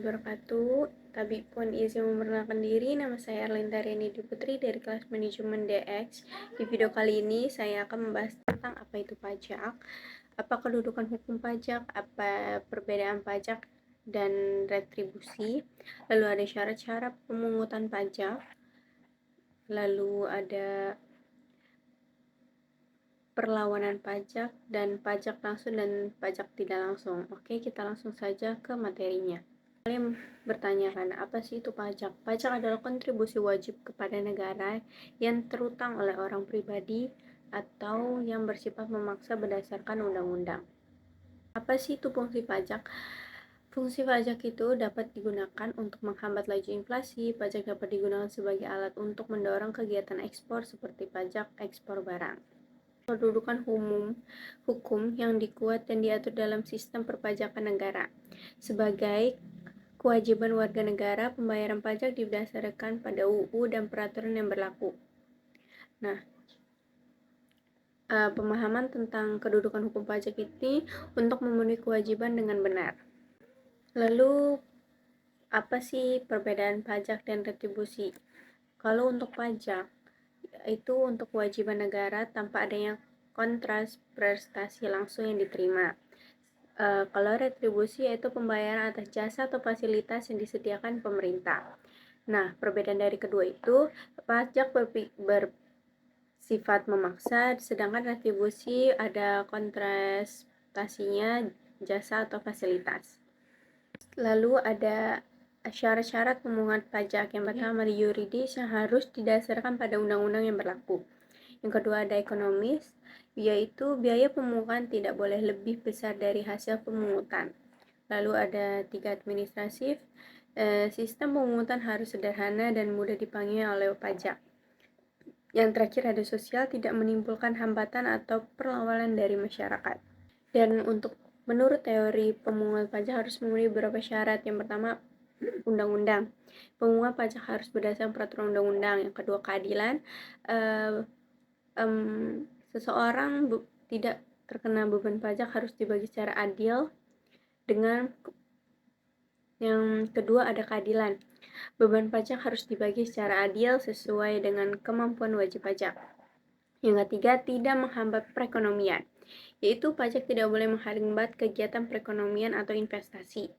wabarakatuh. Tapi pun izin memperkenalkan diri, nama saya Erlinda Reni Putri dari kelas manajemen DX. Di video kali ini saya akan membahas tentang apa itu pajak, apa kedudukan hukum pajak, apa perbedaan pajak dan retribusi, lalu ada syarat-syarat pemungutan pajak, lalu ada perlawanan pajak dan pajak langsung dan pajak tidak langsung. Oke, kita langsung saja ke materinya. Kalian bertanyakan, apa sih itu pajak? Pajak adalah kontribusi wajib kepada negara yang terutang oleh orang pribadi atau yang bersifat memaksa berdasarkan undang-undang. Apa sih itu fungsi pajak? Fungsi pajak itu dapat digunakan untuk menghambat laju inflasi. Pajak dapat digunakan sebagai alat untuk mendorong kegiatan ekspor seperti pajak ekspor barang. Kedudukan hukum yang dikuat dan diatur dalam sistem perpajakan negara. Sebagai kewajiban warga negara, pembayaran pajak didasarkan pada UU dan peraturan yang berlaku. Nah, pemahaman tentang kedudukan hukum pajak ini untuk memenuhi kewajiban dengan benar. Lalu, apa sih perbedaan pajak dan retribusi? Kalau untuk pajak, itu untuk kewajiban negara tanpa adanya kontras prestasi langsung yang diterima. Kalau retribusi yaitu pembayaran atas jasa atau fasilitas yang disediakan pemerintah. Nah, perbedaan dari kedua itu, pajak bersifat memaksa, sedangkan retribusi ada kontrastasinya jasa atau fasilitas. Lalu ada syarat-syarat pemungutan pajak. Yang pertama, yuridis yang harus didasarkan pada undang-undang yang berlaku. Yang kedua ada ekonomis, yaitu biaya pemungutan tidak boleh lebih besar dari hasil pemungutan. Lalu ada 3 administratif, sistem pemungutan harus sederhana dan mudah dipanggil oleh pajak. Yang terakhir ada sosial, tidak menimbulkan hambatan atau perlawanan dari masyarakat. Dan menurut teori pemungutan pajak harus memenuhi beberapa syarat. Yang pertama, undang-undang. Pemungutan pajak harus berdasarkan peraturan undang-undang. Yang kedua, keadilan. Seseorang tidak terkena beban pajak harus dibagi secara adil. Yang kedua ada keadilan. Beban pajak harus dibagi secara adil sesuai dengan kemampuan wajib pajak. Yang ketiga, tidak menghambat perekonomian, yaitu pajak tidak boleh menghambat kegiatan perekonomian atau investasi.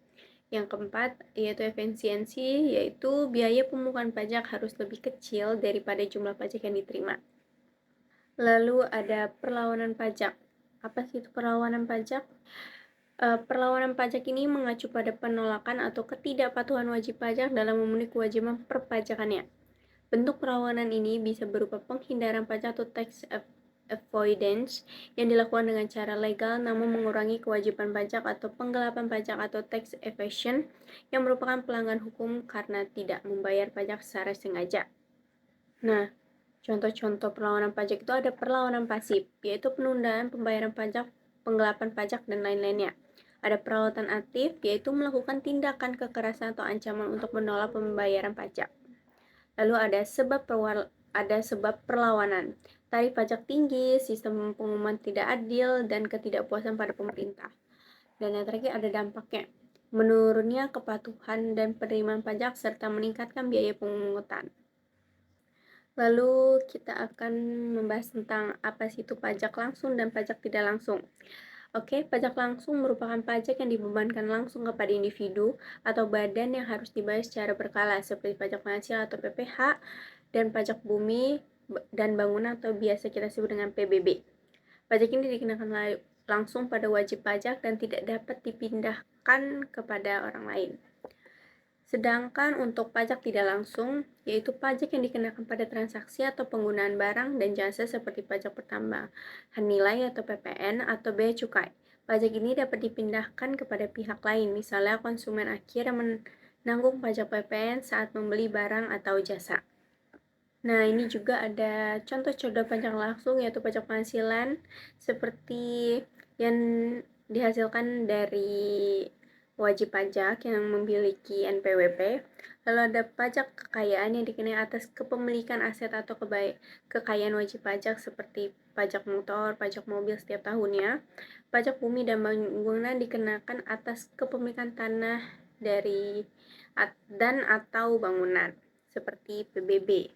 Yang keempat, yaitu efisiensi, yaitu biaya pemungutan pajak harus lebih kecil daripada jumlah pajak yang diterima. Lalu ada perlawanan pajak. Apa sih itu perlawanan pajak? Perlawanan pajak ini mengacu pada penolakan atau ketidakpatuhan wajib pajak dalam memenuhi kewajiban perpajakannya. Bentuk perlawanan ini bisa berupa penghindaran pajak atau tax avoidance yang dilakukan dengan cara legal namun mengurangi kewajiban pajak, atau penggelapan pajak atau tax evasion yang merupakan pelanggaran hukum karena tidak membayar pajak secara sengaja. Nah, contoh-contoh perlawanan pajak itu ada perlawanan pasif, yaitu penundaan pembayaran pajak, penggelapan pajak, dan lain-lainnya. Ada perlawanan aktif, yaitu melakukan tindakan kekerasan atau ancaman untuk menolak pembayaran pajak. Lalu ada sebab perlawanan, tarif pajak tinggi, sistem pengumuman tidak adil, dan ketidakpuasan pada pemerintah. Dan yang terakhir ada dampaknya, menurunnya kepatuhan dan penerimaan pajak serta meningkatkan biaya pemungutan. Lalu kita akan membahas tentang apa sih itu pajak langsung dan pajak tidak langsung. Oke, pajak langsung merupakan pajak yang dibebankan langsung kepada individu atau badan yang harus dibayar secara berkala, seperti pajak penghasilan atau PPH, dan pajak bumi dan bangunan atau biasa kita sebut dengan PBB. Pajak ini dikenakan langsung pada wajib pajak dan tidak dapat dipindahkan kepada orang lain. Sedangkan untuk pajak tidak langsung, yaitu pajak yang dikenakan pada transaksi atau penggunaan barang dan jasa seperti pajak pertambahan nilai atau PPN atau bea cukai. Pajak ini dapat dipindahkan kepada pihak lain, misalnya konsumen akhir yang menanggung pajak PPN saat membeli barang atau jasa. Nah, ini juga ada contoh-contoh pajak langsung, yaitu pajak penghasilan seperti yang dihasilkan dari wajib pajak yang memiliki NPWP. Lalu ada pajak kekayaan yang dikenai atas kepemilikan aset atau kekayaan wajib pajak seperti pajak motor, pajak mobil setiap tahunnya. Pajak bumi dan bangunan dikenakan atas kepemilikan tanah dari dan atau bangunan seperti PBB.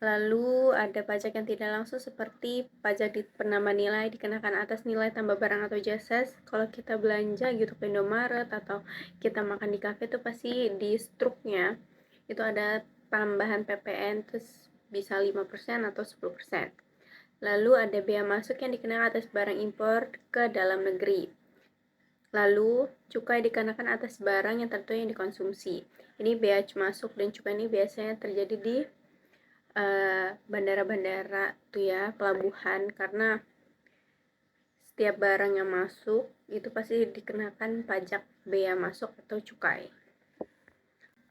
Lalu ada pajak yang tidak langsung seperti pajak di penambah nilai dikenakan atas nilai tambah barang atau jasa. Kalau kita belanja gitu ke Indomaret atau kita makan di kafe tuh pasti di struknya itu ada tambahan PPN terus bisa 5% atau 10%. Lalu ada bea masuk yang dikenakan atas barang impor ke dalam negeri. Lalu, cukai dikenakan atas barang yang tentu yang dikonsumsi. Ini bea masuk dan cukai ini biasanya terjadi di bandara-bandara tuh ya, pelabuhan, karena setiap barang yang masuk itu pasti dikenakan pajak bea masuk atau cukai.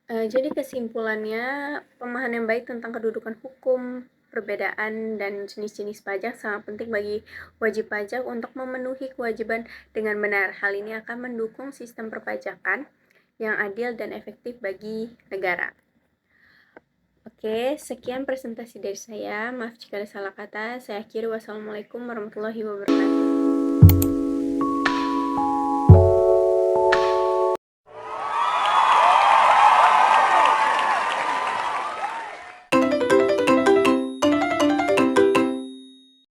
Jadi kesimpulannya, pemahaman yang baik tentang kedudukan hukum, perbedaan dan jenis-jenis pajak sangat penting bagi wajib pajak untuk memenuhi kewajiban dengan benar. Hal ini akan mendukung sistem perpajakan yang adil dan efektif bagi negara. Oke, sekian presentasi dari saya. Maaf jika ada salah kata. Saya akhiri. Wassalamualaikum warahmatullahi wabarakatuh.